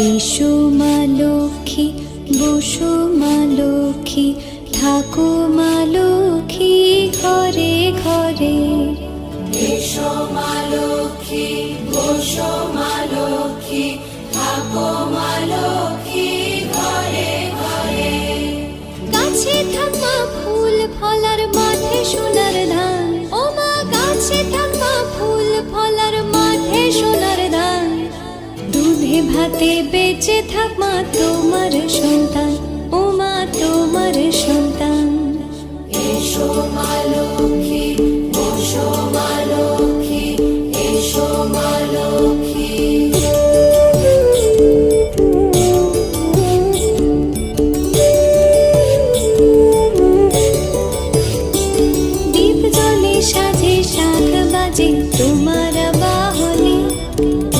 এসো মা লক্ষ্মী, বসো মা লক্ষ্মী, থাকো মা লক্ষ্মী ঘরে ঘরে। এসো মা লক্ষ্মী, বসো মা লক্ষ্মী, থাকো মা লক্ষ্মী ঘরে ঘরে। গাছে থাক মা ফুল ফলার, মাঠে সোনার ধান। ও মা গাছে থাক মা ফুল ফলার, মাঠে সোনার ধান। দুধে ভাতে বেঁচে থাক মা তোমার সন্তান, ও মা তোমার সন্তান। এসো মা লক্ষ্মী, বসো মা